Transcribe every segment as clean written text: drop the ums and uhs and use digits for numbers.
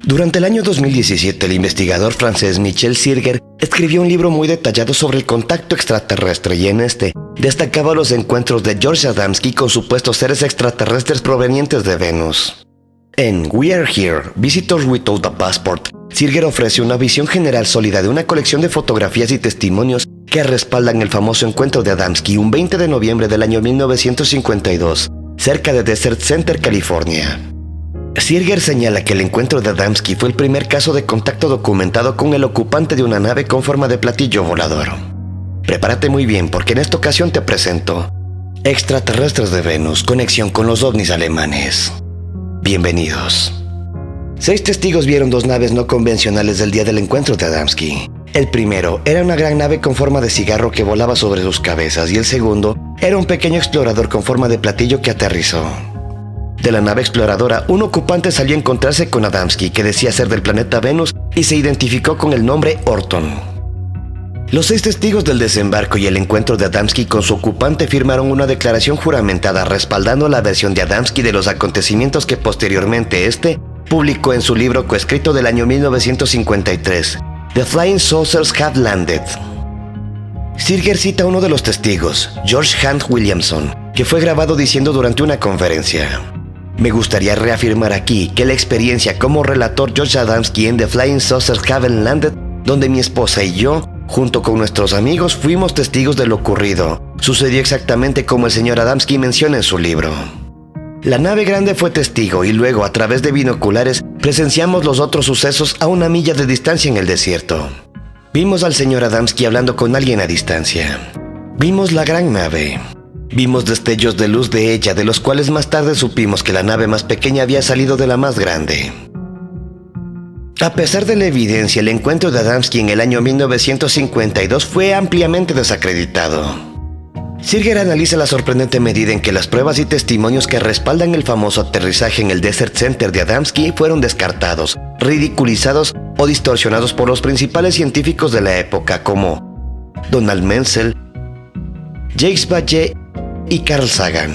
Durante el año 2017, el investigador francés Michel Sirger escribió un libro muy detallado sobre el contacto extraterrestre y en este destacaba los encuentros de George Adamski con supuestos seres extraterrestres provenientes de Venus. En We Are Here, Visitors Without a Passport, Sirger ofrece una visión general sólida de una colección de fotografías y testimonios que respaldan el famoso encuentro de Adamski un 20 de noviembre del año 1952, cerca de Desert Center, California. Sirger señala que el encuentro de Adamski fue el primer caso de contacto documentado con el ocupante de una nave con forma de platillo volador. Prepárate muy bien porque en esta ocasión te presento Extraterrestres de Venus, conexión con los ovnis alemanes. Bienvenidos. 6 testigos vieron 2 naves no convencionales del día del encuentro de Adamski. El primero era una gran nave con forma de cigarro que volaba sobre sus cabezas y el segundo era un pequeño explorador con forma de platillo que aterrizó. De la nave exploradora, un ocupante salió a encontrarse con Adamski, que decía ser del planeta Venus y se identificó con el nombre Orton. Los 6 testigos del desembarco y el encuentro de Adamski con su ocupante firmaron una declaración juramentada respaldando la versión de Adamski de los acontecimientos que posteriormente publicó en su libro coescrito del año 1953, The Flying Saucers Have Landed. Sirger cita a uno de los testigos, George Hunt Williamson, que fue grabado diciendo durante una conferencia: "Me gustaría reafirmar aquí que la experiencia como relator George Adamski en The Flying Saucers Have Landed, donde mi esposa y yo, junto con nuestros amigos, fuimos testigos de lo ocurrido, sucedió exactamente como el señor Adamski menciona en su libro. La nave grande fue testigo y luego, a través de binoculares, presenciamos los otros sucesos a 1 milla de distancia en el desierto. Vimos al señor Adamski hablando con alguien a distancia. Vimos la gran nave. Vimos destellos de luz de ella, de los cuales más tarde supimos que la nave más pequeña había salido de la más grande". A pesar de la evidencia, el encuentro de Adamski en el año 1952 fue ampliamente desacreditado. Sirger analiza la sorprendente medida en que las pruebas y testimonios que respaldan el famoso aterrizaje en el Desert Center de Adamski fueron descartados, ridiculizados o distorsionados por los principales científicos de la época como Donald Menzel, Jacques Vallée y Carl Sagan.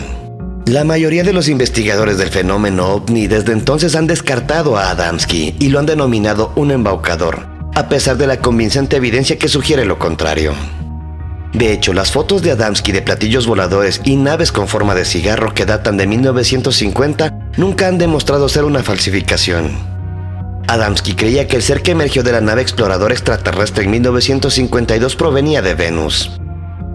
La mayoría de los investigadores del fenómeno ovni desde entonces han descartado a Adamski y lo han denominado un embaucador, a pesar de la convincente evidencia que sugiere lo contrario. De hecho, las fotos de Adamski de platillos voladores y naves con forma de cigarro que datan de 1950 nunca han demostrado ser una falsificación. Adamski creía que el ser que emergió de la nave exploradora extraterrestre en 1952 provenía de Venus.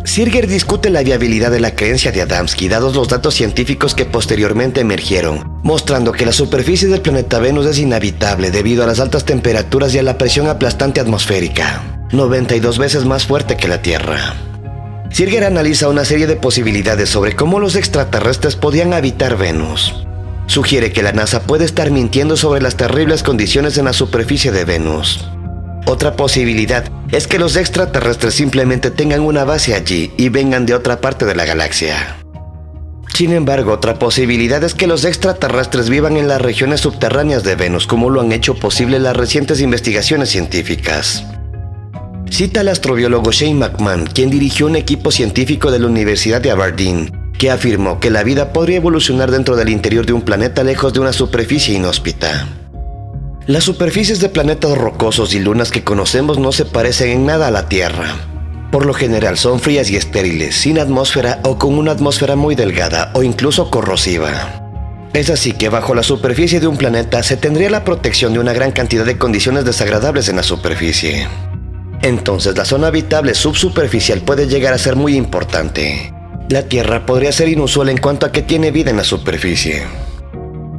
Sirger discute la viabilidad de la creencia de Adamski dados los datos científicos que posteriormente emergieron, mostrando que la superficie del planeta Venus es inhabitable debido a las altas temperaturas y a la presión aplastante atmosférica, 92 veces más fuerte que la Tierra. Sirger analiza una serie de posibilidades sobre cómo los extraterrestres podían habitar Venus. Sugiere que la NASA puede estar mintiendo sobre las terribles condiciones en la superficie de Venus. Otra posibilidad es que los extraterrestres simplemente tengan una base allí y vengan de otra parte de la galaxia. Sin embargo, otra posibilidad es que los extraterrestres vivan en las regiones subterráneas de Venus, como lo han hecho posible las recientes investigaciones científicas. Cita al astrobiólogo Shane McMahon, quien dirigió un equipo científico de la Universidad de Aberdeen, que afirmó que la vida podría evolucionar dentro del interior de un planeta lejos de una superficie inhóspita. Las superficies de planetas rocosos y lunas que conocemos no se parecen en nada a la Tierra. Por lo general son frías y estériles, sin atmósfera o con una atmósfera muy delgada o incluso corrosiva. Es así que bajo la superficie de un planeta se tendría la protección de una gran cantidad de condiciones desagradables en la superficie. Entonces la zona habitable subsuperficial puede llegar a ser muy importante. La Tierra podría ser inusual en cuanto a que tiene vida en la superficie.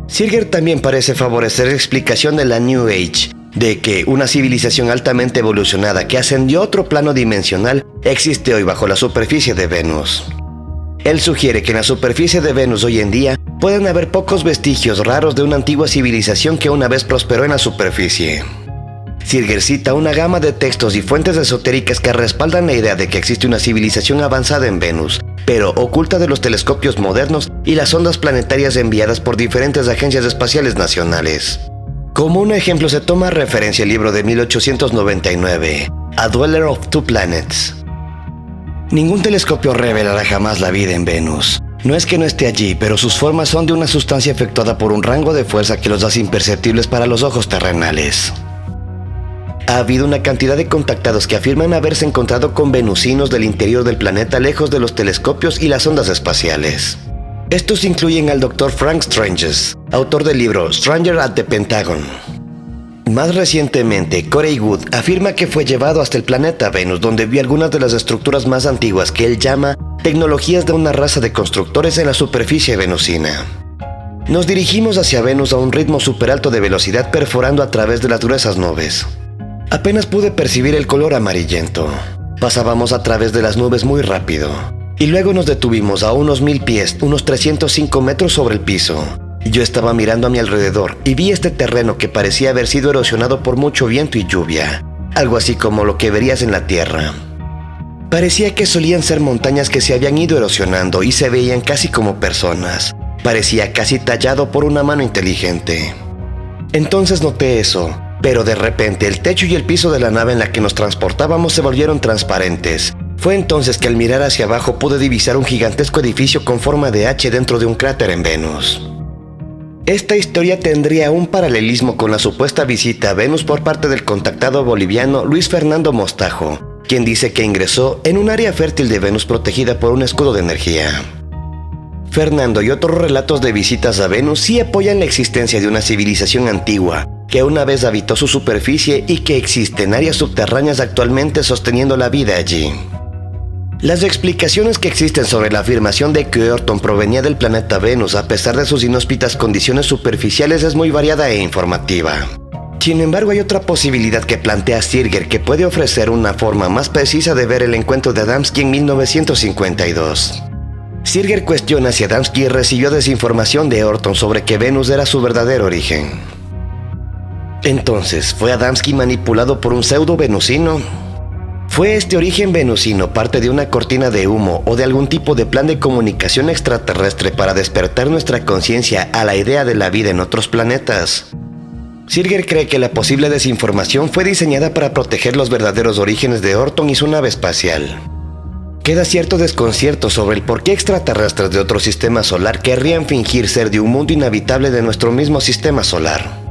Sirger también parece favorecer la explicación de la New Age, de que una civilización altamente evolucionada que ascendió a otro plano dimensional existe hoy bajo la superficie de Venus. Él sugiere que en la superficie de Venus hoy en día pueden haber pocos vestigios raros de una antigua civilización que una vez prosperó en la superficie. Sirger cita una gama de textos y fuentes esotéricas que respaldan la idea de que existe una civilización avanzada en Venus, pero oculta de los telescopios modernos y las ondas planetarias enviadas por diferentes agencias espaciales nacionales. Como un ejemplo se toma referencia el libro de 1899, A Dweller of Two Planets. Ningún telescopio revelará jamás la vida en Venus. No es que no esté allí, pero sus formas son de una sustancia efectuada por un rango de fuerza que los hace imperceptibles para los ojos terrenales. Ha habido una cantidad de contactados que afirman haberse encontrado con venusinos del interior del planeta lejos de los telescopios y las ondas espaciales. Estos incluyen al Dr. Frank Stranges, autor del libro Stranger at the Pentagon. Más recientemente, Corey Wood afirma que fue llevado hasta el planeta Venus, donde vio algunas de las estructuras más antiguas que él llama tecnologías de una raza de constructores en la superficie venusina. Nos dirigimos hacia Venus a un ritmo súper alto de velocidad, perforando a través de las gruesas nubes. Apenas pude percibir el color amarillento. Pasábamos a través de las nubes muy rápido. Y luego nos detuvimos a unos 1000 pies, unos 305 metros sobre el piso. Yo estaba mirando a mi alrededor y vi este terreno que parecía haber sido erosionado por mucho viento y lluvia. Algo así como lo que verías en la Tierra. Parecía que solían ser montañas que se habían ido erosionando y se veían casi como personas. Parecía casi tallado por una mano inteligente. Entonces noté eso, pero de repente el techo y el piso de la nave en la que nos transportábamos se volvieron transparentes. Fue entonces que al mirar hacia abajo pude divisar un gigantesco edificio con forma de H dentro de un cráter en Venus. Esta historia tendría un paralelismo con la supuesta visita a Venus por parte del contactado boliviano Luis Fernando Mostajo, quien dice que ingresó en un área fértil de Venus protegida por un escudo de energía. Fernando y otros relatos de visitas a Venus sí apoyan la existencia de una civilización antigua, que una vez habitó su superficie y que existen áreas subterráneas actualmente sosteniendo la vida allí. Las explicaciones que existen sobre la afirmación de que Orton provenía del planeta Venus a pesar de sus inhóspitas condiciones superficiales es muy variada e informativa. Sin embargo, hay otra posibilidad que plantea Sirger que puede ofrecer una forma más precisa de ver el encuentro de Adamski en 1952. Sirger cuestiona si Adamski recibió desinformación de Orton sobre que Venus era su verdadero origen. Entonces, ¿fue Adamski manipulado por un pseudo-venusino? ¿Fue este origen venusino parte de una cortina de humo o de algún tipo de plan de comunicación extraterrestre para despertar nuestra conciencia a la idea de la vida en otros planetas? Sirger cree que la posible desinformación fue diseñada para proteger los verdaderos orígenes de Orton y su nave espacial. Queda cierto desconcierto sobre el por qué extraterrestres de otro sistema solar querrían fingir ser de un mundo inhabitable de nuestro mismo sistema solar.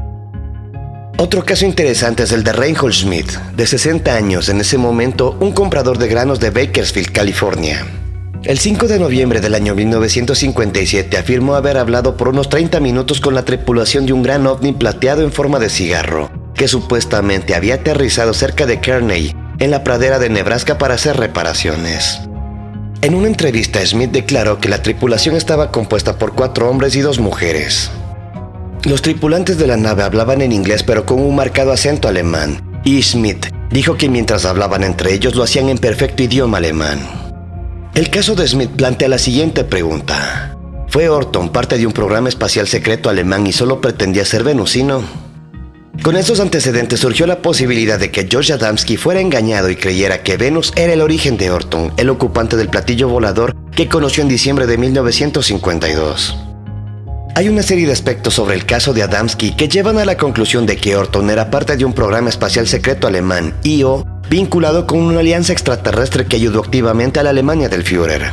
Otro caso interesante es el de Reinhold Schmidt, de 60 años, en ese momento un comprador de granos de Bakersfield, California. El 5 de noviembre del año 1957 afirmó haber hablado por unos 30 minutos con la tripulación de un gran ovni plateado en forma de cigarro, que supuestamente había aterrizado cerca de Kearney, en la pradera de Nebraska para hacer reparaciones. En una entrevista, Schmidt declaró que la tripulación estaba compuesta por 4 hombres y 2 mujeres. Los tripulantes de la nave hablaban en inglés pero con un marcado acento alemán, y Schmidt dijo que mientras hablaban entre ellos lo hacían en perfecto idioma alemán. El caso de Schmidt plantea la siguiente pregunta: ¿fue Orton parte de un programa espacial secreto alemán y solo pretendía ser venusino? Con estos antecedentes surgió la posibilidad de que George Adamski fuera engañado y creyera que Venus era el origen de Orton, el ocupante del platillo volador que conoció en diciembre de 1952. Hay una serie de aspectos sobre el caso de Adamski que llevan a la conclusión de que Orton era parte de un programa espacial secreto alemán y/o vinculado con una alianza extraterrestre que ayudó activamente a la Alemania del Führer.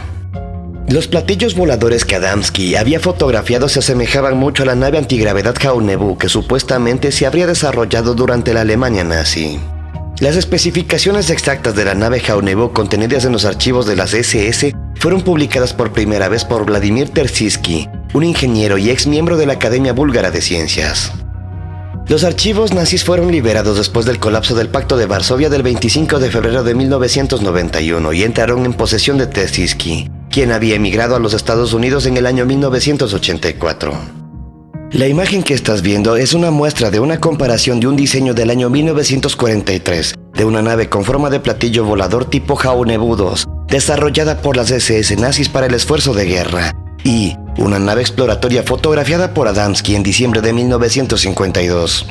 Los platillos voladores que Adamski había fotografiado se asemejaban mucho a la nave antigravedad Haunebu que supuestamente se habría desarrollado durante la Alemania nazi. Las especificaciones exactas de la nave Haunebu contenidas en los archivos de las SS fueron publicadas por primera vez por Vladimir Terziski, un ingeniero y ex miembro de la Academia Búlgara de Ciencias. Los archivos nazis fueron liberados después del colapso del Pacto de Varsovia del 25 de febrero de 1991 y entraron en posesión de Terziski, quien había emigrado a los Estados Unidos en el año 1984. La imagen que estás viendo es una muestra de una comparación de un diseño del año 1943 de una nave con forma de platillo volador tipo Haunebu 2, desarrollada por las SS nazis para el esfuerzo de guerra, y una nave exploratoria fotografiada por Adamski en diciembre de 1952.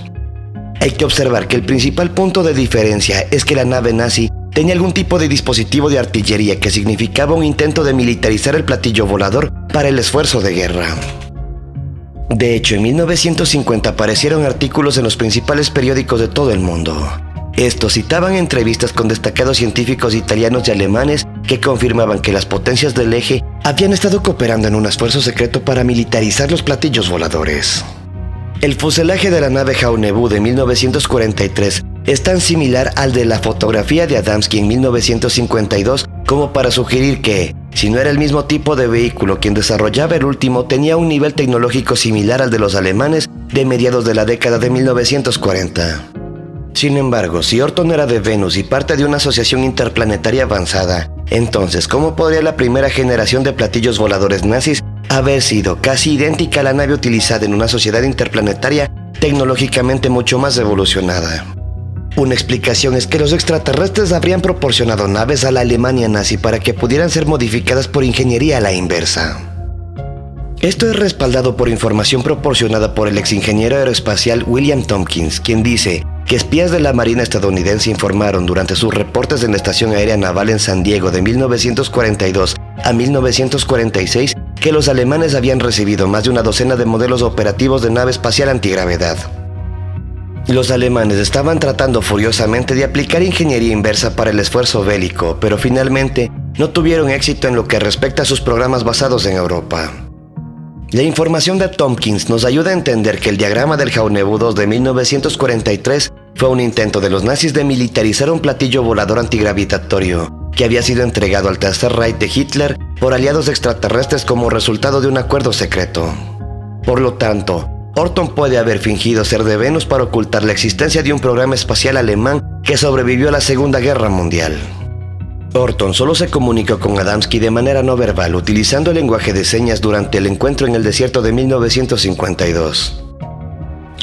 Hay que observar que el principal punto de diferencia es que la nave nazi tenía algún tipo de dispositivo de artillería que significaba un intento de militarizar el platillo volador para el esfuerzo de guerra. De hecho, en 1950 aparecieron artículos en los principales periódicos de todo el mundo. Estos citaban entrevistas con destacados científicos italianos y alemanes que confirmaban que las potencias del eje habían estado cooperando en un esfuerzo secreto para militarizar los platillos voladores. El fuselaje de la nave Jaunebú de 1943 es tan similar al de la fotografía de Adamski en 1952 como para sugerir que, si no era el mismo tipo de vehículo quien desarrollaba el último, tenía un nivel tecnológico similar al de los alemanes de mediados de la década de 1940. Sin embargo, si Orton era de Venus y parte de una asociación interplanetaria avanzada, entonces, ¿cómo podría la primera generación de platillos voladores nazis haber sido casi idéntica a la nave utilizada en una sociedad interplanetaria tecnológicamente mucho más evolucionada? Una explicación es que los extraterrestres habrían proporcionado naves a la Alemania nazi para que pudieran ser modificadas por ingeniería a la inversa. Esto es respaldado por información proporcionada por el exingeniero aeroespacial William Tompkins, quien dice que espías de la Marina estadounidense informaron durante sus reportes en la Estación Aérea Naval en San Diego de 1942 a 1946 que los alemanes habían recibido más de una docena de modelos operativos de nave espacial antigravedad. Los alemanes estaban tratando furiosamente de aplicar ingeniería inversa para el esfuerzo bélico, pero finalmente no tuvieron éxito en lo que respecta a sus programas basados en Europa. La información de Tompkins nos ayuda a entender que el diagrama del Jaunebú 2 de 1943 fue un intento de los nazis de militarizar un platillo volador antigravitatorio que había sido entregado al Tercer Reich de Hitler por aliados extraterrestres como resultado de un acuerdo secreto. Por lo tanto, Orton puede haber fingido ser de Venus para ocultar la existencia de un programa espacial alemán que sobrevivió a la Segunda Guerra Mundial. Orton solo se comunicó con Adamski de manera no verbal, utilizando el lenguaje de señas durante el encuentro en el desierto de 1952.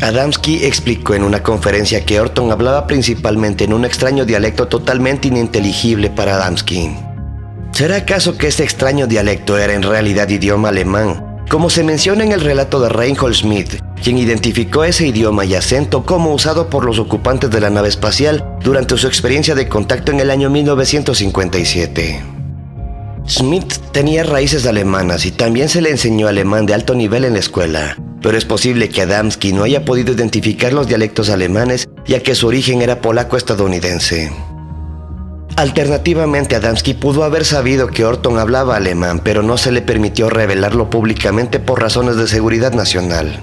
Adamski explicó en una conferencia que Orton hablaba principalmente en un extraño dialecto totalmente ininteligible para Adamski. ¿Será acaso que ese extraño dialecto era en realidad idioma alemán? Como se menciona en el relato de Reinhold Schmidt, quien identificó ese idioma y acento como usado por los ocupantes de la nave espacial durante su experiencia de contacto en el año 1957. Schmidt tenía raíces alemanas y también se le enseñó alemán de alto nivel en la escuela, pero es posible que Adamski no haya podido identificar los dialectos alemanes ya que su origen era polaco-estadounidense. Alternativamente, Adamski pudo haber sabido que Orton hablaba alemán, pero no se le permitió revelarlo públicamente por razones de seguridad nacional.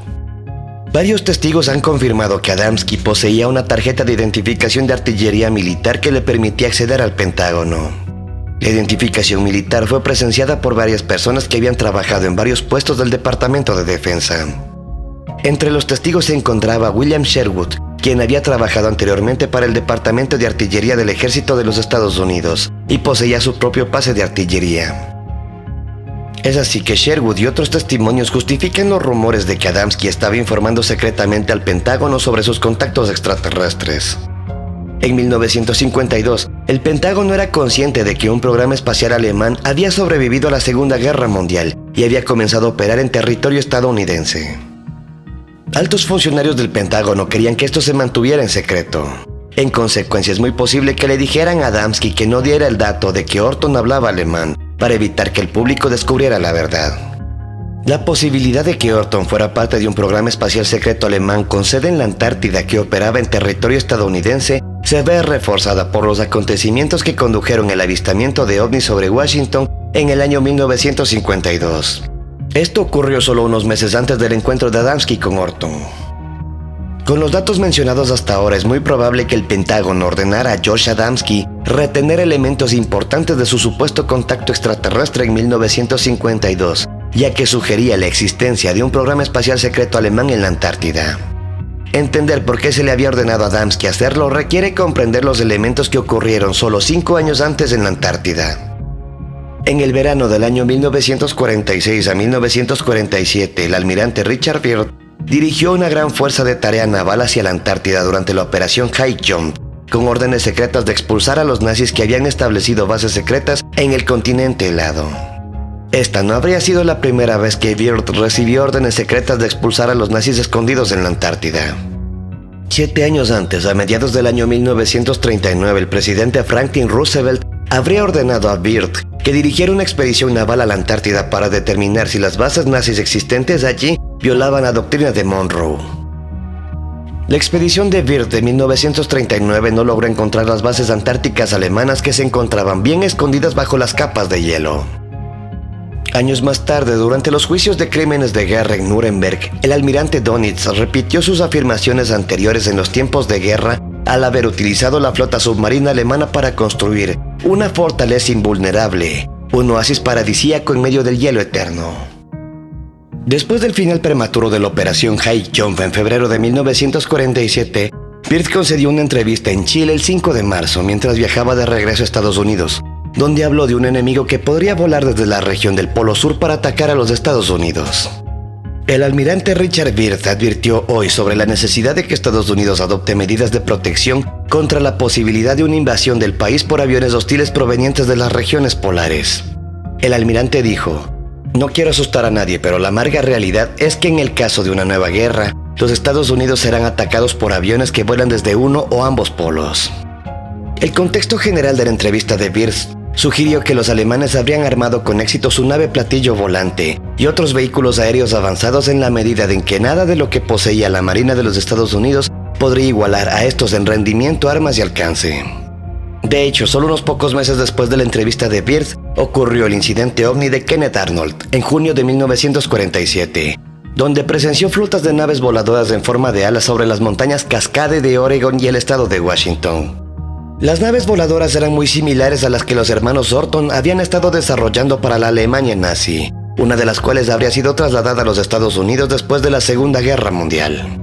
Varios testigos han confirmado que Adamski poseía una tarjeta de identificación de artillería militar que le permitía acceder al Pentágono. La identificación militar fue presenciada por varias personas que habían trabajado en varios puestos del Departamento de Defensa. Entre los testigos se encontraba William Sherwood, quien había trabajado anteriormente para el Departamento de Artillería del Ejército de los Estados Unidos y poseía su propio pase de artillería. Es así que Sherwood y otros testimonios justifican los rumores de que Adamski estaba informando secretamente al Pentágono sobre sus contactos extraterrestres. En 1952, el Pentágono era consciente de que un programa espacial alemán había sobrevivido a la Segunda Guerra Mundial y había comenzado a operar en territorio estadounidense. Altos funcionarios del Pentágono querían que esto se mantuviera en secreto. En consecuencia, es muy posible que le dijeran a Adamski que no diera el dato de que Orton hablaba alemán, para evitar que el público descubriera la verdad. La posibilidad de que Orton fuera parte de un programa espacial secreto alemán con sede en la Antártida que operaba en territorio estadounidense se ve reforzada por los acontecimientos que condujeron el avistamiento de ovnis sobre Washington en el año 1952. Esto ocurrió solo unos meses antes del encuentro de Adamski con Orton. Con los datos mencionados hasta ahora, es muy probable que el Pentágono ordenara a George Adamski retener elementos importantes de su supuesto contacto extraterrestre en 1952, ya que sugería la existencia de un programa espacial secreto alemán en la Antártida. Entender por qué se le había ordenado a Adamski hacerlo requiere comprender los elementos que ocurrieron solo 5 años antes en la Antártida. En el verano del año 1946 a 1947, el almirante Richard Byrd dirigió una gran fuerza de tarea naval hacia la Antártida durante la operación High Jump, con órdenes secretas de expulsar a los nazis que habían establecido bases secretas en el continente helado. Esta no habría sido la primera vez que Byrd recibió órdenes secretas de expulsar a los nazis escondidos en la Antártida. 7 años antes, a mediados del año 1939, el presidente Franklin Roosevelt habría ordenado a Byrd que dirigiera una expedición naval a la Antártida para determinar si las bases nazis existentes allí violaban la doctrina de Monroe. La expedición de Wirth de 1939 no logró encontrar las bases antárticas alemanas que se encontraban bien escondidas bajo las capas de hielo. Años más tarde, durante los juicios de crímenes de guerra en Nuremberg, el almirante Dönitz repitió sus afirmaciones anteriores en los tiempos de guerra al haber utilizado la flota submarina alemana para construir una fortaleza invulnerable, un oasis paradisíaco en medio del hielo eterno. Después del final prematuro de la Operación High Jump en febrero de 1947, Wirth concedió una entrevista en Chile el 5 de marzo mientras viajaba de regreso a Estados Unidos, donde habló de un enemigo que podría volar desde la región del Polo Sur para atacar a los Estados Unidos. El almirante Richard Wirth advirtió hoy sobre la necesidad de que Estados Unidos adopte medidas de protección contra la posibilidad de una invasión del país por aviones hostiles provenientes de las regiones polares. El almirante dijo: "No quiero asustar a nadie, pero la amarga realidad es que en el caso de una nueva guerra, los Estados Unidos serán atacados por aviones que vuelan desde uno o ambos polos". El contexto general de la entrevista de Wirth sugirió que los alemanes habrían armado con éxito su nave platillo volante y otros vehículos aéreos avanzados en la medida en que nada de lo que poseía la Marina de los Estados Unidos podría igualar a estos en rendimiento, armas y alcance. De hecho, solo unos pocos meses después de la entrevista de Wirth, ocurrió el incidente ovni de Kenneth Arnold, en junio de 1947, donde presenció flotas de naves voladoras en forma de alas sobre las montañas Cascade de Oregon y el estado de Washington. Las naves voladoras eran muy similares a las que los hermanos Orton habían estado desarrollando para la Alemania nazi, una de las cuales habría sido trasladada a los Estados Unidos después de la Segunda Guerra Mundial.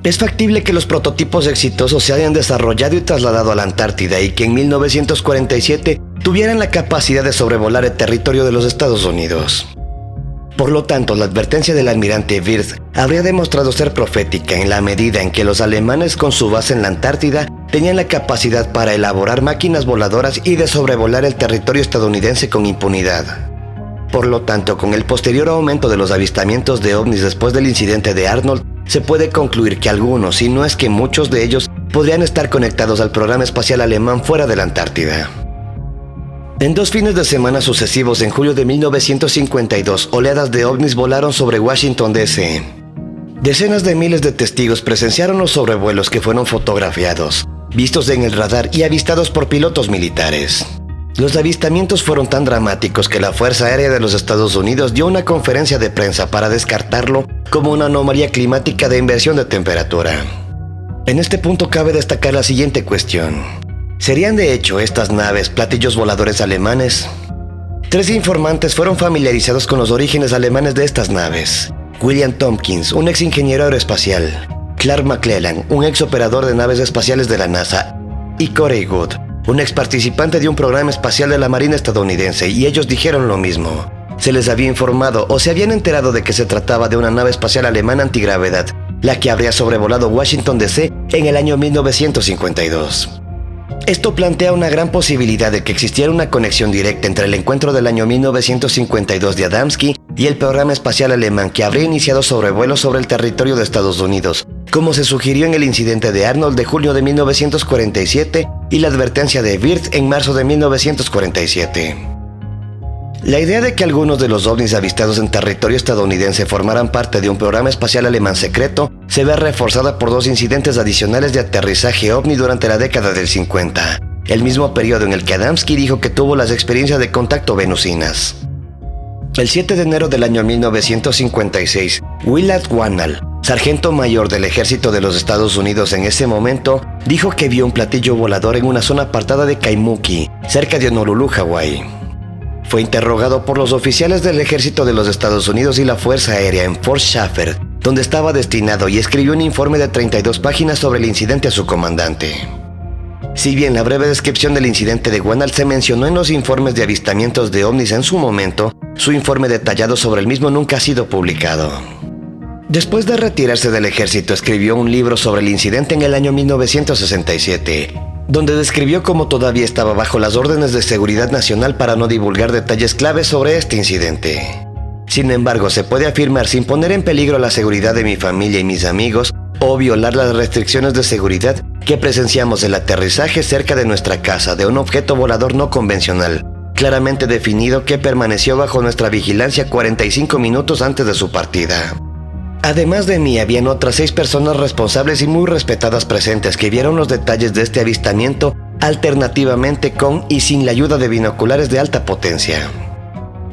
Es factible que los prototipos exitosos se hayan desarrollado y trasladado a la Antártida y que en 1947 tuvieran la capacidad de sobrevolar el territorio de los Estados Unidos. Por lo tanto, la advertencia del almirante Wirth habría demostrado ser profética en la medida en que los alemanes con su base en la Antártida tenían la capacidad para elaborar máquinas voladoras y de sobrevolar el territorio estadounidense con impunidad. Por lo tanto, con el posterior aumento de los avistamientos de ovnis después del incidente de Arnold, se puede concluir que algunos, si no es que muchos de ellos, podrían estar conectados al programa espacial alemán fuera de la Antártida. En 2 fines de semana sucesivos, en julio de 1952, oleadas de ovnis volaron sobre Washington, D.C. Decenas de miles de testigos presenciaron los sobrevuelos que fueron fotografiados, vistos en el radar y avistados por pilotos militares. Los avistamientos fueron tan dramáticos que la Fuerza Aérea de los Estados Unidos dio una conferencia de prensa para descartarlo como una anomalía climática de inversión de temperatura. En este punto cabe destacar la siguiente cuestión: ¿serían de hecho estas naves platillos voladores alemanes? 3 informantes fueron familiarizados con los orígenes alemanes de estas naves: William Tompkins, un ex ingeniero aeroespacial; Clark McClellan, un ex operador de naves espaciales de la NASA; y Corey Goode, un ex participante de un programa espacial de la Marina estadounidense, y ellos dijeron lo mismo. Se les había informado o se habían enterado de que se trataba de una nave espacial alemana antigravedad, la que habría sobrevolado Washington D.C. en el año 1952. Esto plantea una gran posibilidad de que existiera una conexión directa entre el encuentro del año 1952 de Adamski y el programa espacial alemán, que habría iniciado sobrevuelos sobre el territorio de Estados Unidos, como se sugirió en el incidente de Arnold de julio de 1947 y la advertencia de Wirth en marzo de 1947. La idea de que algunos de los ovnis avistados en territorio estadounidense formaran parte de un programa espacial alemán secreto se ve reforzada por 2 incidentes adicionales de aterrizaje ovni durante la década del 50, el mismo periodo en el que Adamski dijo que tuvo las experiencias de contacto venusinas. El 7 de enero del año 1956, Willard Wannall, sargento mayor del ejército de los Estados Unidos en ese momento, dijo que vio un platillo volador en una zona apartada de Kaimuki, cerca de Honolulu, Hawái. Fue interrogado por los oficiales del ejército de los Estados Unidos y la Fuerza Aérea en Fort Schaffer, donde estaba destinado, y escribió un informe de 32 páginas sobre el incidente a su comandante. Si bien la breve descripción del incidente de Wannall se mencionó en los informes de avistamientos de ovnis en su momento, su informe detallado sobre el mismo nunca ha sido publicado. Después de retirarse del ejército, escribió un libro sobre el incidente en el año 1967, donde describió cómo todavía estaba bajo las órdenes de seguridad nacional para no divulgar detalles claves sobre este incidente. Sin embargo, se puede afirmar sin poner en peligro la seguridad de mi familia y mis amigos o violar las restricciones de seguridad que presenciamos el aterrizaje cerca de nuestra casa de un objeto volador no convencional, claramente definido, que permaneció bajo nuestra vigilancia 45 minutos antes de su partida. Además de mí, habían otras 6 personas responsables y muy respetadas presentes que vieron los detalles de este avistamiento alternativamente con y sin la ayuda de binoculares de alta potencia.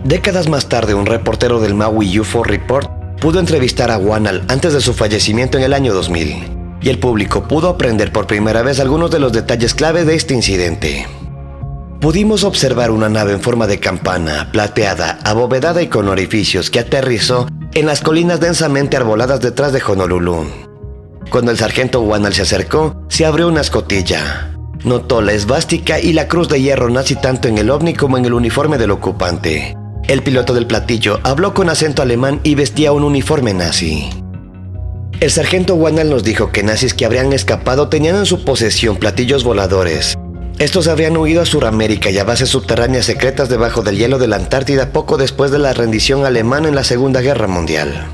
Décadas más tarde, un reportero del Maui UFO Report pudo entrevistar a Wanal antes de su fallecimiento en el año 2000, y el público pudo aprender por primera vez algunos de los detalles clave de este incidente. Pudimos observar una nave en forma de campana, plateada, abovedada y con orificios que aterrizó en las colinas densamente arboladas detrás de Honolulu. Cuando el sargento Wanal se acercó, se abrió una escotilla. Notó la esvástica y la cruz de hierro nazi tanto en el ovni como en el uniforme del ocupante. El piloto del platillo habló con acento alemán y vestía un uniforme nazi. El sargento Wanal nos dijo que nazis que habrían escapado tenían en su posesión platillos voladores. Estos habrían huido a Sudamérica y a bases subterráneas secretas debajo del hielo de la Antártida poco después de la rendición alemana en la Segunda Guerra Mundial.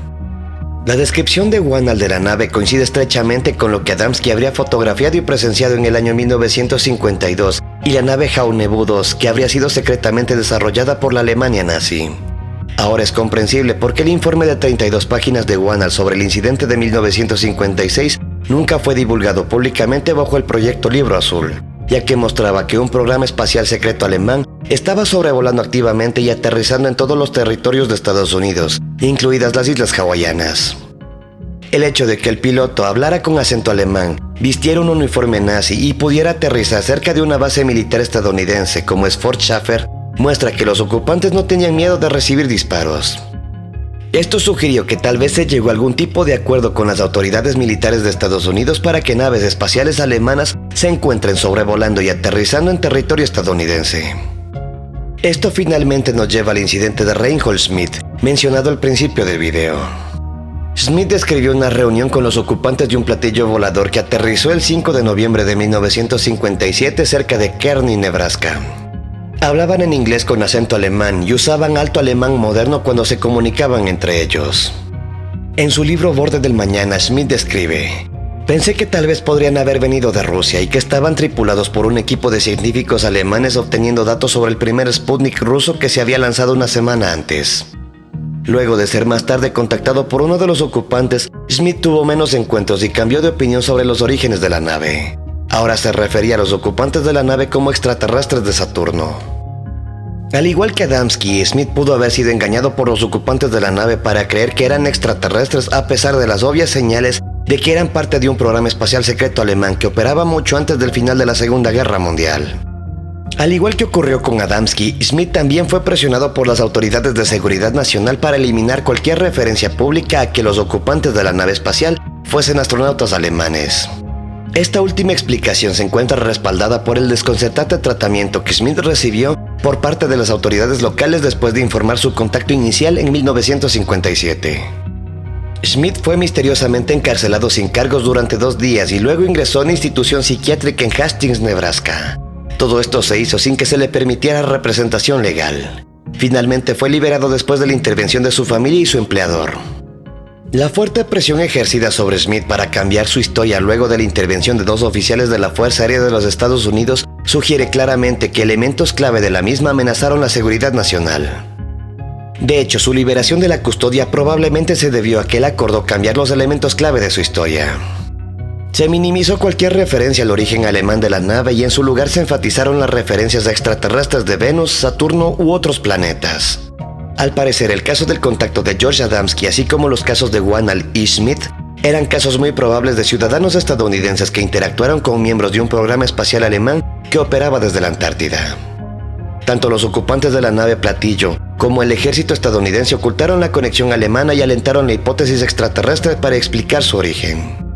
La descripción de Wanal de la nave coincide estrechamente con lo que Adamski habría fotografiado y presenciado en el año 1952 y la nave Haunebu 2 que habría sido secretamente desarrollada por la Alemania nazi. Ahora es comprensible por qué el informe de 32 páginas de Wanal sobre el incidente de 1956 nunca fue divulgado públicamente bajo el proyecto Libro Azul, ya que mostraba que un programa espacial secreto alemán estaba sobrevolando activamente y aterrizando en todos los territorios de Estados Unidos, incluidas las islas hawaianas. El hecho de que el piloto hablara con acento alemán, vistiera un uniforme nazi y pudiera aterrizar cerca de una base militar estadounidense como es Fort Schaffer, muestra que los ocupantes no tenían miedo de recibir disparos. Esto sugirió que tal vez se llegó a algún tipo de acuerdo con las autoridades militares de Estados Unidos para que naves espaciales alemanas se encuentren sobrevolando y aterrizando en territorio estadounidense. Esto finalmente nos lleva al incidente de Reinhold Schmidt, mencionado al principio del video. Schmidt describió una reunión con los ocupantes de un platillo volador que aterrizó el 5 de noviembre de 1957 cerca de Kearney, Nebraska. Hablaban en inglés con acento alemán y usaban alto alemán moderno cuando se comunicaban entre ellos. En su libro Borde del Mañana, Schmidt describe: "Pensé que tal vez podrían haber venido de Rusia y que estaban tripulados por un equipo de científicos alemanes obteniendo datos sobre el primer Sputnik ruso que se había lanzado una semana antes". Luego de ser más tarde contactado por uno de los ocupantes, Schmidt tuvo menos encuentros y cambió de opinión sobre los orígenes de la nave. Ahora se refería a los ocupantes de la nave como extraterrestres de Saturno. Al igual que Adamski, Schmidt pudo haber sido engañado por los ocupantes de la nave para creer que eran extraterrestres a pesar de las obvias señales de que eran parte de un programa espacial secreto alemán que operaba mucho antes del final de la Segunda Guerra Mundial. Al igual que ocurrió con Adamski, Schmidt también fue presionado por las autoridades de seguridad nacional para eliminar cualquier referencia pública a que los ocupantes de la nave espacial fuesen astronautas alemanes. Esta última explicación se encuentra respaldada por el desconcertante tratamiento que Schmidt recibió por parte de las autoridades locales después de informar su contacto inicial en 1957. Schmidt fue misteriosamente encarcelado sin cargos durante 2 días y luego ingresó a una institución psiquiátrica en Hastings, Nebraska. Todo esto se hizo sin que se le permitiera representación legal. Finalmente fue liberado después de la intervención de su familia y su empleador. La fuerte presión ejercida sobre Schmidt para cambiar su historia luego de la intervención de 2 oficiales de la Fuerza Aérea de los Estados Unidos sugiere claramente que elementos clave de la misma amenazaron la seguridad nacional. De hecho, su liberación de la custodia probablemente se debió a que él acordó cambiar los elementos clave de su historia. Se minimizó cualquier referencia al origen alemán de la nave y en su lugar se enfatizaron las referencias a extraterrestres de Venus, Saturno u otros planetas. Al parecer, el caso del contacto de George Adamski, así como los casos de Wanal y Schmidt, eran casos muy probables de ciudadanos estadounidenses que interactuaron con miembros de un programa espacial alemán que operaba desde la Antártida. Tanto los ocupantes de la nave Platillo como el ejército estadounidense ocultaron la conexión alemana y alentaron la hipótesis extraterrestre para explicar su origen.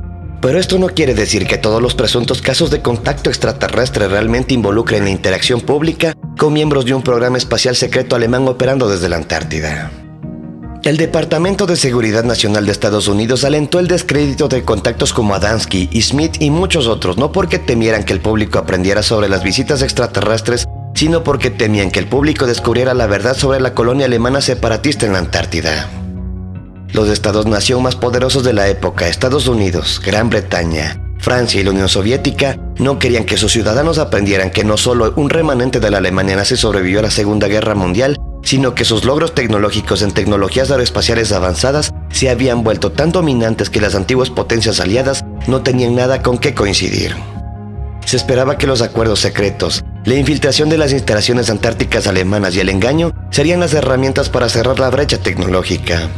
Pero esto no quiere decir que todos los presuntos casos de contacto extraterrestre realmente involucren la interacción pública con miembros de un programa espacial secreto alemán operando desde la Antártida. El Departamento de Seguridad Nacional de Estados Unidos alentó el descrédito de contactos como Adamski y Schmidt y muchos otros, no porque temieran que el público aprendiera sobre las visitas extraterrestres, sino porque temían que el público descubriera la verdad sobre la colonia alemana separatista en la Antártida. Los estados-nación más poderosos de la época, Estados Unidos, Gran Bretaña, Francia y la Unión Soviética, no querían que sus ciudadanos aprendieran que no solo un remanente de la Alemania nazi sobrevivió a la Segunda Guerra Mundial, sino que sus logros tecnológicos en tecnologías aeroespaciales avanzadas se habían vuelto tan dominantes que las antiguas potencias aliadas no tenían nada con qué coincidir. Se esperaba que los acuerdos secretos, la infiltración de las instalaciones antárticas alemanas y el engaño serían las herramientas para cerrar la brecha tecnológica.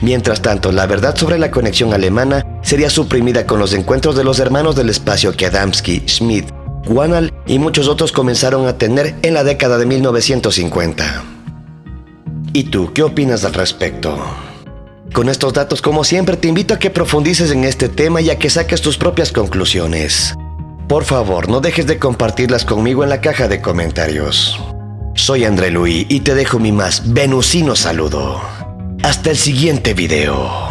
Mientras tanto, la verdad sobre la conexión alemana sería suprimida con los encuentros de los hermanos del espacio que Adamski, Schmidt, Wanal y muchos otros comenzaron a tener en la década de 1950. ¿Y tú, qué opinas al respecto? Con estos datos, como siempre, te invito a que profundices en este tema y a que saques tus propias conclusiones. Por favor, no dejes de compartirlas conmigo en la caja de comentarios. Soy André Luis y te dejo mi más venusino saludo. Hasta el siguiente video.